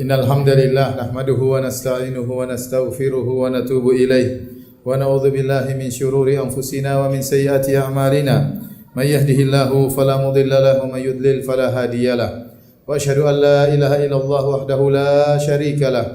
Innal hamdalillah nahmaduhu wa nasta'inuhu wa nastaghfiruhu wa natubu ilaih wa na'udzu billahi min shururi anfusina wa min sayyiati a'malina may yahdihillahu fala mudilla lahu wa may yudlil fala hadiyalah wa asyhadu an la ilaha illallah wahdahu la syarika lah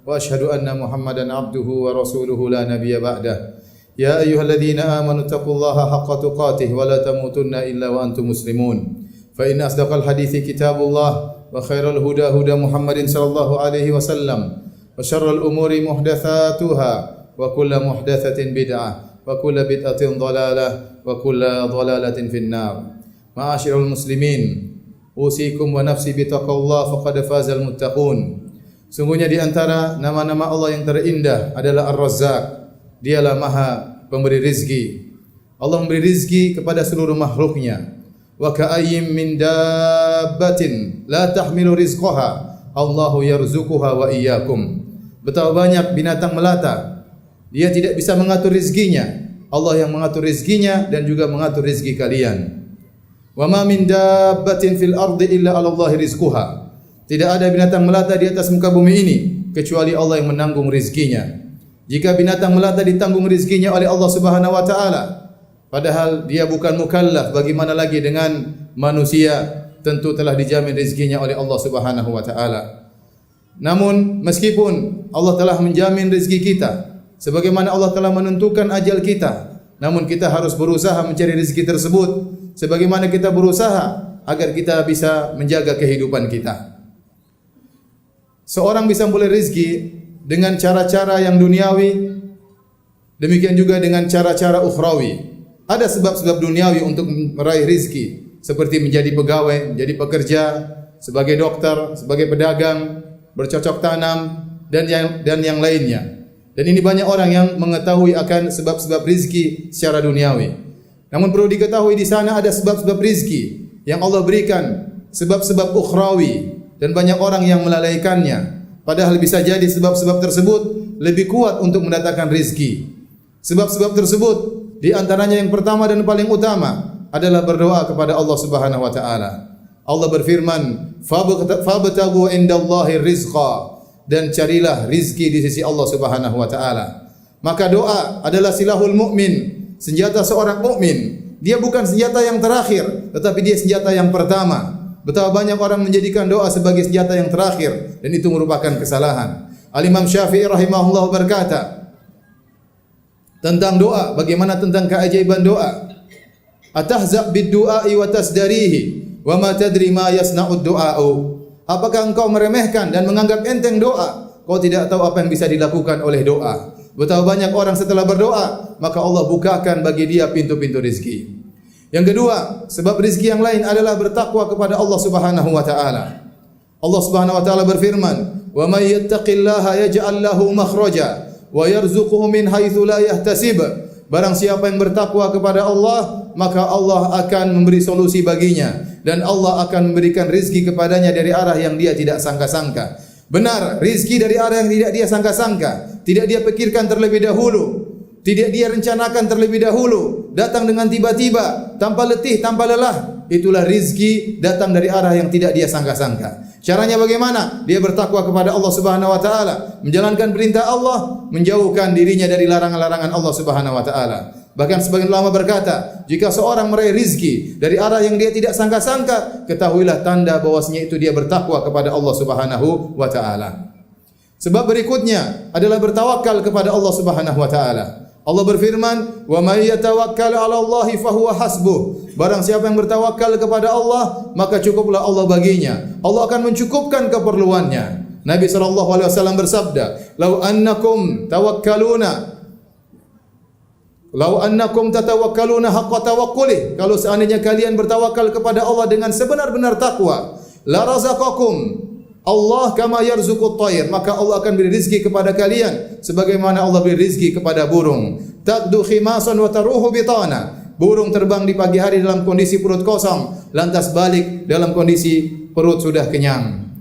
wa asyhadu anna Muhammadan abduhu wa rasuluhu la nabiyya ba'dah. Ya ayyuhalladzina amanu taqullaha haqqa tuqatih wa la tamutunna illa wa antum muslimun. Fa inna asdaqal hadithi kitabullah wa khairal huda huda Muhammadin sallallahu alaihi wasallam wa syarrul umuri muhdatsatuha wa kullu muhdatsatin bid'ah wa kullu bid'atin dhalalah wa kullu dhalalatin finnar. Ma'asyiral muslimin, usikum wa nafsi bitaqwallah faqad fazal muttaqun. Sungguhnya di antara nama-nama Allah yang terindah adalah Ar-Razzaq. Dialah Maha pemberi rizki. Allah memberi rizki kepada seluruh makhluknya. Wa ka'ayyim min dabbatin la tahmilu rizqaha Allahu yarzuquha wa iyyakum. Betapa banyak binatang melata, dia tidak bisa mengatur rizkinya. Allah yang mengatur rizkinya dan juga mengatur rizki kalian. Wa ma min dabbatin fil ardi illa 'ala Allahi rizquha. Tidak ada binatang melata di atas muka bumi ini kecuali Allah yang menanggung rizkinya. Jika binatang melata ditanggung rizkinya oleh Allah Subhanahu wa taala, padahal dia bukan mukallaf, bagaimana lagi dengan manusia? Tentu telah dijamin rezekinya oleh Allah Subhanahu wa taala. Namun meskipun Allah telah menjamin rezeki kita, sebagaimana Allah telah menentukan ajal kita, namun kita harus berusaha mencari rezeki tersebut sebagaimana kita berusaha agar kita bisa menjaga kehidupan kita. Seorang bisa memperoleh rezeki dengan cara-cara yang duniawi, demikian juga dengan cara-cara ukhrawi. Ada sebab-sebab duniawi untuk meraih rizki, seperti menjadi pegawai, menjadi pekerja, sebagai dokter, sebagai pedagang, bercocok tanam, dan yang lainnya. Dan ini banyak orang yang mengetahui akan sebab-sebab rizki secara duniawi. Namun perlu diketahui di sana ada sebab-sebab rizki yang Allah berikan, sebab-sebab ukhrawi, dan banyak orang yang melalaikannya. Padahal bisa jadi sebab-sebab tersebut lebih kuat untuk mendatangkan rizki. Sebab-sebab tersebut di antaranya yang pertama dan paling utama adalah berdoa kepada Allah Subhanahu wa taala. Allah berfirman, "Fabtaghu indallahi rizqa," dan carilah rizki di sisi Allah Subhanahu wa taala. Maka doa adalah silahul mukmin, senjata seorang mukmin. Dia bukan senjata yang terakhir, tetapi dia senjata yang pertama. Betapa banyak orang menjadikan doa sebagai senjata yang terakhir, dan itu merupakan kesalahan. Al-Imam Syafi'i rahimahullah berkata tentang doa, bagaimana tentang keajaiban doa. Atahza' bid-du'a'i wa tasdarihi wa ma tadri ma yasna'ud du'a'u. Apakah engkau meremehkan dan menganggap enteng doa? Kau tidak tahu apa yang bisa dilakukan oleh doa. Betapa banyak orang setelah berdoa, maka Allah bukakan bagi dia pintu-pintu rezeki. Yang kedua, sebab rezeki yang lain adalah bertakwa kepada Allah Subhanahu wa taala. Allah Subhanahu wa taala berfirman, "Wa may yattaqillaha yaj'al lahu makhraja wa yarzuquhu min haitsu la yahtasib." Barang siapa yang bertakwa kepada Allah, maka Allah akan memberi solusi baginya dan Allah akan memberikan rezeki kepadanya dari arah yang dia tidak sangka-sangka. Benar, rezeki dari arah yang tidak dia sangka-sangka, tidak dia pikirkan terlebih dahulu, tidak dia rencanakan terlebih dahulu, datang dengan tiba-tiba, tanpa letih, tanpa lelah. Itulah rizki datang dari arah yang tidak dia sangka-sangka. Caranya bagaimana? Dia bertakwa kepada Allah Subhanahu wa taala, menjalankan perintah Allah, menjauhkan dirinya dari larangan-larangan Allah Subhanahu wa taala. Bahkan sebagian ulama berkata, jika seorang meraih rizki dari arah yang dia tidak sangka-sangka, ketahuilah tanda bahwasanya itu dia bertakwa kepada Allah Subhanahu wa taala. Sebab berikutnya adalah bertawakal kepada Allah Subhanahu wa taala. Allah berfirman, "Wa may yatawakkal 'ala Allahi fahuwa hasbuh." Barang siapa yang bertawakal kepada Allah, maka cukuplah Allah baginya. Allah akan mencukupkan keperluannya. Nabi sallallahu alaihi wasallam bersabda, "Lau annakum tatawakkaluna haqqa tawakkuli." Kalau seandainya kalian bertawakal kepada Allah dengan sebenar-benar takwa, la razaqakum Allah kama yarzuqut thair, maka Allah akan beri rezeki kepada kalian sebagaimana Allah beri rezeki kepada burung. Taqdu khimasan wa taruhu bitana. Burung terbang di pagi hari dalam kondisi perut kosong, lantas balik dalam kondisi perut sudah kenyang.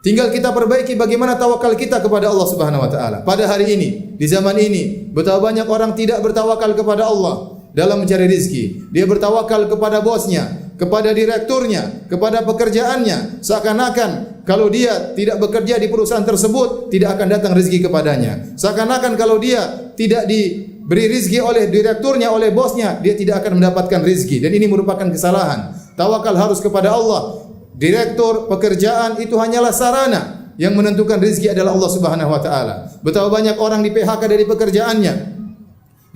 Tinggal kita perbaiki bagaimana tawakal kita kepada Allah Subhanahu wa taala. Pada hari ini, di zaman ini, betapa banyak orang tidak bertawakal kepada Allah dalam mencari rezeki. Dia bertawakal kepada bosnya, kepada direkturnya, kepada pekerjaannya, seakan-akan kalau dia tidak bekerja di perusahaan tersebut, tidak akan datang rezeki kepadanya. Seakan-akan kalau dia tidak diberi rezeki oleh direkturnya, oleh bosnya, dia tidak akan mendapatkan rezeki. Dan ini merupakan kesalahan. Tawakal harus kepada Allah. Direktur, pekerjaan itu hanyalah sarana. Yang menentukan rezeki adalah Allah Subhanahu wa taala. Betapa banyak orang di PHK dari pekerjaannya,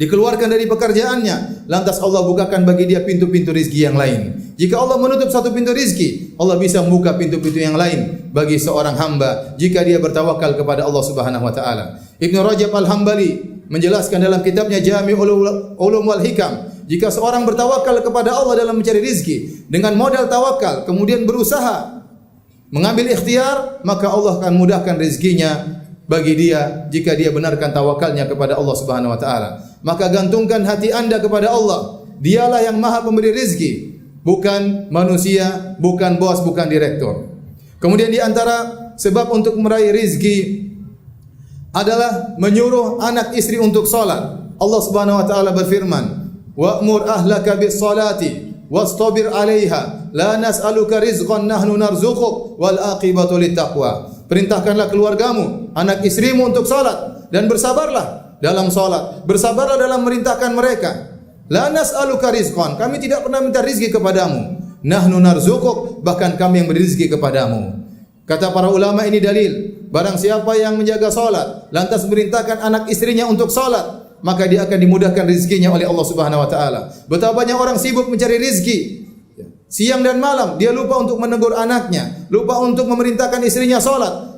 dikeluarkan dari pekerjaannya, lantas Allah bukakan bagi dia pintu-pintu rezeki yang lain. Jika Allah menutup satu pintu rezeki, Allah bisa membuka pintu-pintu yang lain bagi seorang hamba jika dia bertawakal kepada Allah Subhanahu wa taala. Ibnu Rajab Al-Hambali menjelaskan dalam kitabnya Jami'ul Ulum wal Hikam, jika seorang bertawakal kepada Allah dalam mencari rezeki dengan modal tawakal, kemudian berusaha mengambil ikhtiar, maka Allah akan mudahkan rezekinya bagi dia jika dia benarkan tawakalnya kepada Allah Subhanahu wa taala. Maka gantungkan hati Anda kepada Allah. Dialah yang Maha Pemberi rezeki, bukan manusia, bukan bos, bukan direktur. Kemudian di antara sebab untuk meraih rezeki adalah menyuruh anak istri untuk salat. Allah Subhanahu wa taala berfirman, "Wa'mur ahlaka bis-salati wastabir 'alaiha la nas'aluka rizqan nahnu narzuquk wal aqibatu littaqwa." Perintahkanlah keluargamu, anak istrimu untuk salat dan bersabarlah dalam salat. Bersabarlah dalam merintahkan mereka. La nas'aluka rizqan, kami tidak pernah minta rezeki kepadamu. Nahnu narzuquk, bahkan kami yang beri rezeki kepadamu. Kata para ulama ini dalil, barang siapa yang menjaga salat lantas merintahkan anak istrinya untuk salat, maka dia akan dimudahkan rezekinya oleh Allah Subhanahu wa taala. Betapa banyak orang sibuk mencari rezeki, siang dan malam dia lupa untuk menegur anaknya, lupa untuk memerintahkan istrinya salat.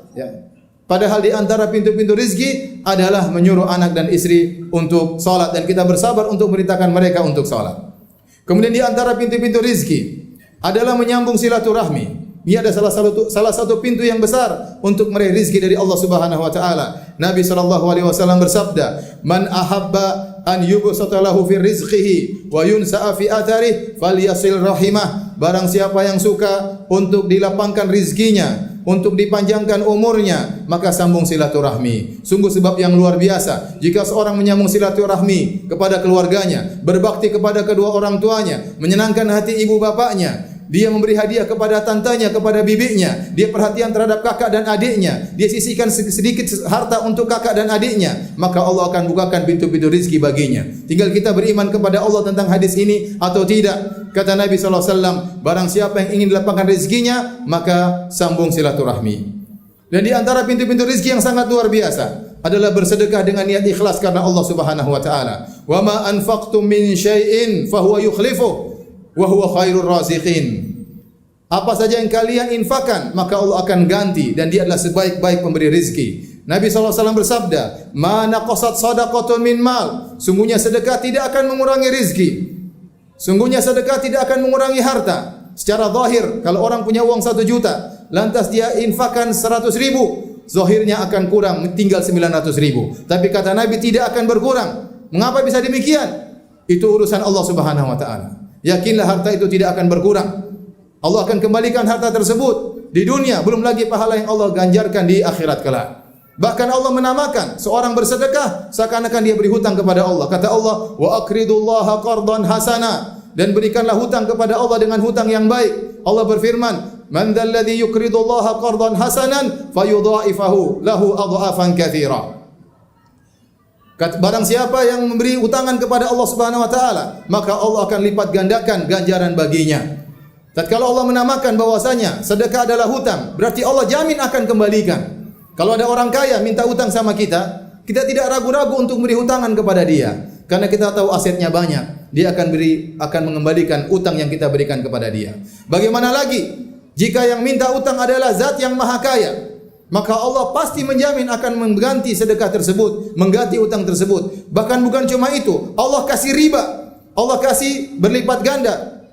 Padahal di antara pintu-pintu rezeki adalah menyuruh anak dan istri untuk salat, dan kita bersabar untuk memerintahkan mereka untuk salat. Kemudian di antara pintu-pintu rezeki adalah menyambung silaturahmi. Ini ada salah satu pintu yang besar untuk meraih rezeki dari Allah Subhanahu wa taala. Nabi sallallahu alaihi wasallam bersabda, "Man ahabba an yubsata lahu fi rizqihi wa yunsa'a fi atharih falyasil rahimah." Barang siapa yang suka untuk dilapangkan rezekinya, untuk dipanjangkan umurnya, maka sambung silaturahmi. Sungguh sebab yang luar biasa jika seorang menyambung silaturahmi kepada keluarganya, berbakti kepada kedua orang tuanya, menyenangkan hati ibu bapaknya. Dia memberi hadiah kepada tantanya, kepada bibinya. Dia perhatian terhadap kakak dan adiknya. Dia sisihkan sedikit harta untuk kakak dan adiknya. Maka Allah akan bukakan pintu-pintu rezeki baginya. Tinggal kita beriman kepada Allah tentang hadis ini atau tidak. Kata Nabi SAW, barang siapa yang ingin dilapangkan rezekinya, maka sambung silaturahmi. Dan di antara pintu-pintu rezeki yang sangat luar biasa adalah bersedekah dengan niat ikhlas karena Allah Subhanahu wa taala. Wa ma anfaqtum min syai'in fahuwa yukhlifuh wa huwa khairur raziqin. Apa saja yang kalian infakkan, maka Allah akan ganti, dan Dia adalah sebaik-baik pemberi rezeki. Nabi SAW bersabda, "Ma naqasat shadaqatun min mal." Sungguhnya sedekah tidak akan mengurangi rezeki. Sungguhnya sedekah tidak akan mengurangi harta. Secara zahir, kalau orang punya uang 1 juta, lantas dia infakkan 100 ribu, zahirnya akan kurang, tinggal 900 ribu. Tapi kata Nabi tidak akan berkurang. Mengapa bisa demikian? Itu urusan Allah Subhanahu wa taala. Yakinlah harta itu tidak akan berkurang. Allah akan kembalikan harta tersebut di dunia, belum lagi pahala yang Allah ganjarkan di akhirat kelak. Bahkan Allah menamakan seorang bersedekah seakan-akan dia beri hutang kepada Allah. Kata Allah, "Wa aqridullaha qardan hasana." Dan berikanlah hutang kepada Allah dengan hutang yang baik. Allah berfirman, "Man dzalladzi yuqridullaha qardan hasanan fayudha'ifahu lahu adha'afan katsira." Barang siapa yang memberi utangan kepada Allah Subhanahu wa taala, maka Allah akan lipat gandakan ganjaran baginya. Tatkala Allah menamakan bahwasanya sedekah adalah hutang, berarti Allah jamin akan kembalikan. Kalau ada orang kaya minta utang sama kita, kita tidak ragu-ragu untuk memberi utangan kepada dia, karena kita tahu asetnya banyak. Dia akan mengembalikan utang yang kita berikan kepada dia. Bagaimana lagi jika yang minta utang adalah zat yang maha kaya? Maka Allah pasti menjamin akan mengganti sedekah tersebut, mengganti utang tersebut. Bahkan bukan cuma itu, Allah kasih riba, Allah kasih berlipat ganda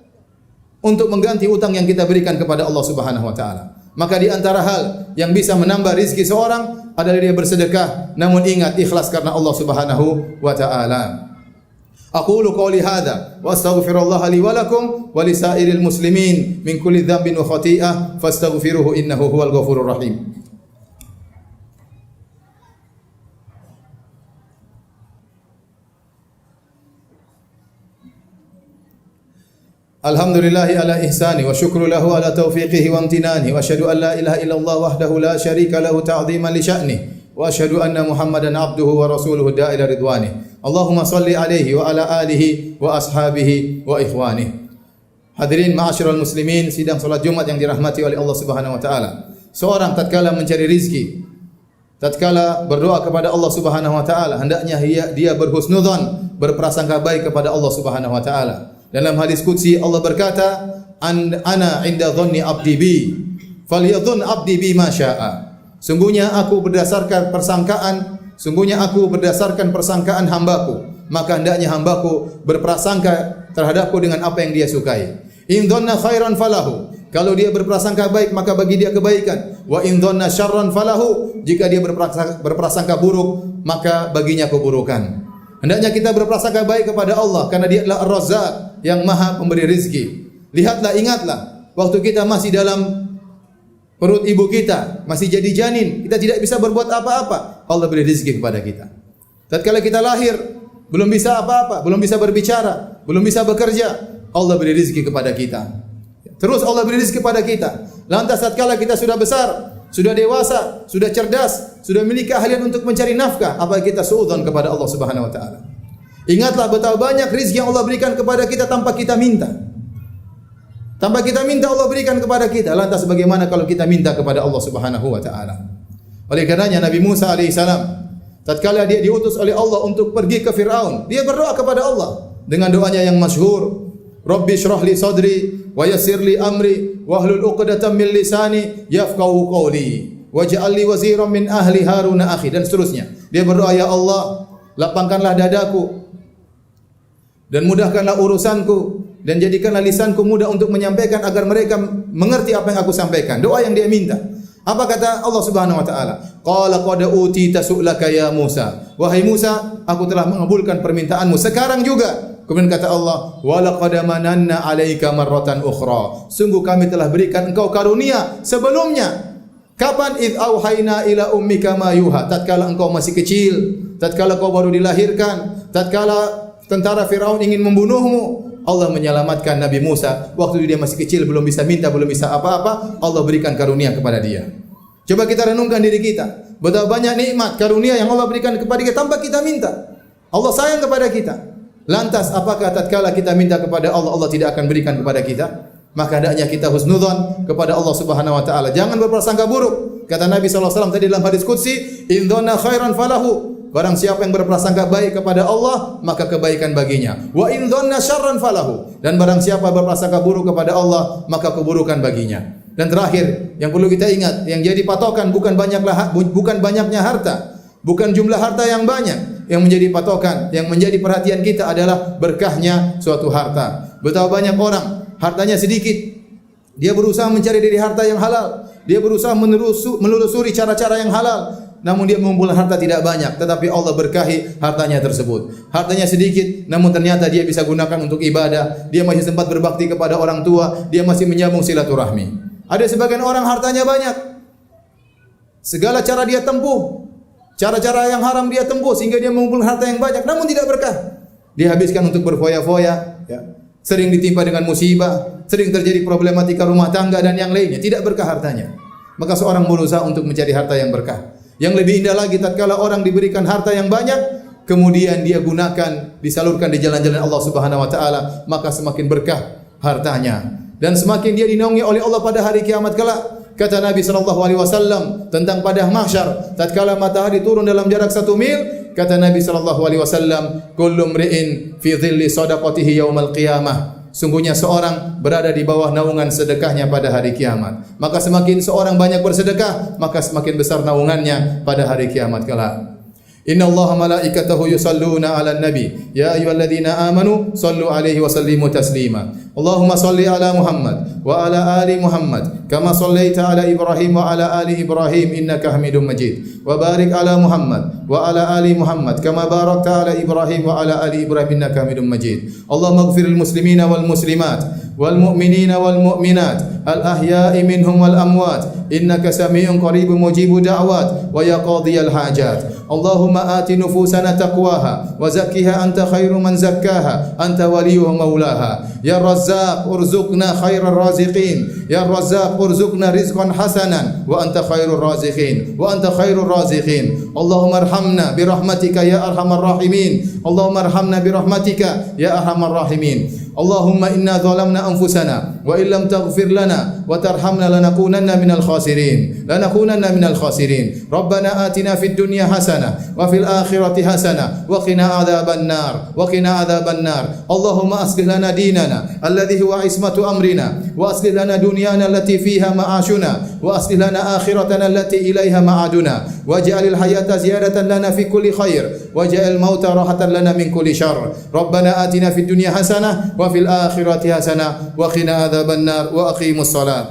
untuk mengganti utang yang kita berikan kepada Allah Subhanahu wa taala. Maka di antara hal yang bisa menambah rezeki seorang adalah dia bersedekah, namun ingat ikhlas karena Allah Subhanahu wa taala. Aqulu qawli hadza wa astaghfirullaha li wa lakum wa lisairil muslimin min kulli dhanbin wa khati'ah fastaghfiruhu innahu huwal ghafurur rahim. Alhamdulillahi ala ihsani wa syukru lahu ala taufiqihi wa amtinani wa asyhadu an la ilaha illallah wahdahu la syarika lahu ta'ziman li sya'ni wa asyhadu anna Muhammadan abduhu wa rasuluhu da'ila ridwani. Allahumma salli alaihi wa ala alihi wa ashabihi wa ikhwani. Hadirin ma'asyiral muslimin, sidang salat Jumat yang dirahmati oleh Allah Subhanahu wa taala. Seorang tatkala mencari rizki, tatkala berdoa kepada Allah Subhanahu wa taala, hendaknya dia berhusnudzon, berprasangka baik kepada Allah Subhanahu wa taala. Dalam hadis qudsi Allah berkata, ana 'inda dhanni 'abdi bi, falyadhun 'abdi bi ma syaa. Sungguhnya aku berdasarkan persangkaan hambaku, maka hendaknya hambaku berprasangka terhadapku dengan apa yang dia sukai. In dhanna khairan falahu, kalau dia berprasangka baik maka bagi dia kebaikan. Wa in dhanna syarran falahu, jika dia berprasangka buruk maka baginya keburukan. Hendaknya kita berprasangka baik kepada Allah karena Dia adalah Ar-Razzaq yang Maha Pemberi rezeki. Lihatlah, ingatlah waktu kita masih dalam perut ibu kita, masih jadi janin, kita tidak bisa berbuat apa-apa. Allah beri rezeki kepada kita. Tatkala kita lahir, belum bisa apa-apa, belum bisa berbicara, belum bisa bekerja, Allah beri rezeki kepada kita. Terus Allah beri rezeki kepada kita. Lantas tatkala kita sudah besar, sudah dewasa, sudah cerdas, sudah memiliki keahlian untuk mencari nafkah, apa kita suudzon kepada Allah Subhanahu wa taala. Ingatlah betapa banyak rezeki yang Allah berikan kepada kita tanpa kita minta. Tanpa kita minta Allah berikan kepada kita. Lantas bagaimana kalau kita minta kepada Allah Subhanahu wa taala? Oleh karenanya Nabi Musa alaihissalam tatkala dia diutus oleh Allah untuk pergi ke Firaun, dia berdoa kepada Allah dengan doanya yang masyhur, Rabbi shrah li sadri wa yassir li amri wahlul 'uqdatam min lisani yafqahu qawli waj'al li waziran min ahli Harun akhi, dan seterusnya. Dia berdoa, ya Allah, lapangkanlah dadaku dan mudahkanlah urusanku dan jadikanlah lisanku mudah untuk menyampaikan agar mereka mengerti apa yang aku sampaikan. Doa yang dia minta. Apa kata Allah Subhanahu wa taala? Qala qad utita su'laka ya Musa. Wahai Musa, aku telah mengabulkan permintaanmu sekarang juga. Kemudian kata Allah, wa laqad mananna 'alaika marratan ukhra. Sungguh kami telah berikan engkau karunia sebelumnya. Kapan id auhayna ila ummika ma yuha? Tatkala engkau masih kecil, tatkala kau baru dilahirkan, tatkala tentara Firaun ingin membunuhmu, Allah menyelamatkan Nabi Musa. Waktu dia masih kecil, belum bisa minta, belum bisa apa-apa, Allah berikan karunia kepada dia. Coba kita renungkan diri kita. Betapa banyak nikmat karunia yang Allah berikan kepada kita tanpa kita minta. Allah sayang kepada kita. Lantas apakah tatkala kita minta kepada Allah, Allah tidak akan berikan kepada kita? Maka hendaknya kita husnudzon kepada Allah Subhanahu wa taala. Jangan berprasangka buruk. Kata Nabi sallallahu alaihi wasallam tadi dalam hadis qudsi, in dhanna khairan falahu. Barang siapa yang berprasangka baik kepada Allah, maka kebaikan baginya. Wa in dhanna syarran falahu. Dan barang siapa berprasangka buruk kepada Allah, maka keburukan baginya. Dan terakhir, yang perlu kita ingat, yang jadi patokan bukan banyaknya harta, bukan jumlah harta yang banyak. Yang menjadi patokan, yang menjadi perhatian kita adalah berkahnya suatu harta. Betapa banyak orang hartanya sedikit, dia berusaha mencari dari harta yang halal, dia berusaha menelusuri cara-cara yang halal, namun dia mengumpulkan harta tidak banyak, tetapi Allah berkahi hartanya tersebut. Hartanya sedikit, namun ternyata dia bisa gunakan untuk ibadah, dia masih sempat berbakti kepada orang tua, dia masih menyambung silaturahmi. Ada sebagian orang hartanya banyak, segala cara dia tempuh, cara-cara yang haram dia tempuh sehingga dia mengumpulkan harta yang banyak, namun tidak berkah. Dia habiskan untuk berfoya-foya, ya. Sering ditimpa dengan musibah, sering terjadi problematika rumah tangga dan yang lainnya, tidak berkah hartanya. Maka seorang berusaha untuk mencari harta yang berkah. Yang lebih indah lagi tatkala orang diberikan harta yang banyak, kemudian dia gunakan, disalurkan di jalan-jalan Allah Subhanahu wa taala, maka semakin berkah hartanya dan semakin dia dinaungi oleh Allah pada hari kiamat kelak. Kata Nabi sallallahu alaihi wasallam tentang padang mahsyar, tatkala matahari turun dalam jarak 1 mil, kata Nabi sallallahu alaihi wasallam, kullu mri'in fi dhilli shadaqatihi yaumal qiyamah. Sungguhnya seorang berada di bawah naungan sedekahnya pada hari kiamat. Maka semakin seorang banyak bersedekah, maka semakin besar naungannya pada hari kiamat kelak. Inna Allaha malaikatahu yusalluna 'alan nabi ya ayyuhalladzina amanu sallu 'alaihi wa sallimu taslima. Allahumma salli ala Muhammad wa ala ali Muhammad كما صليت على إبراهيم وعلى آل إبراهيم إنك حميد مجيد وبارك على محمد وعلى آل محمد كما باركت على إبراهيم وعلى آل إبراهيم إنك حميد مجيد اللهم اغفر للمسلمين والمسلمات والمؤمنين والمؤمنات الأحياء منهم والأموات إنك سميع قريب مجيب دعوات ويا قاضي الحاجات اللهم آت نفوسنا تقواها وزكها أنت خير من زكاها أنت وليها مولاها يا الرزاق ارزقنا خير الرازقين يا الرزاق ارزقنا رزقا حسنا وأنت خير الرازقين وأنت خير الرازقين اللهم ارحمنا برحمتك يا أرحم الراحمين اللهم ارحمنا برحمتك يا أرحم الراحمين اللهم إنا ظلمنا أنفسنا وإن لم تغفر لنا وترحمنا لنكونن من الخاسرين ربنا آتنا في الدنيا حسنة وفي الآخرة حسنة وقنا عذاب النار اللهم أصلح لنا ديننا الذي هو عصمة أمرنا وأصلح لنا دنيانا التي فيها معاشنا وأصلح لنا آخرتنا التي إليها معادنا واجعل الحياة زيادة لنا في كل خير واجعل الموت راحة لنا من كل شر ربنا آتنا في الدنيا حسنة وفي الآخرة حسنة وقنا عذاب النار وأقيموا الصلاة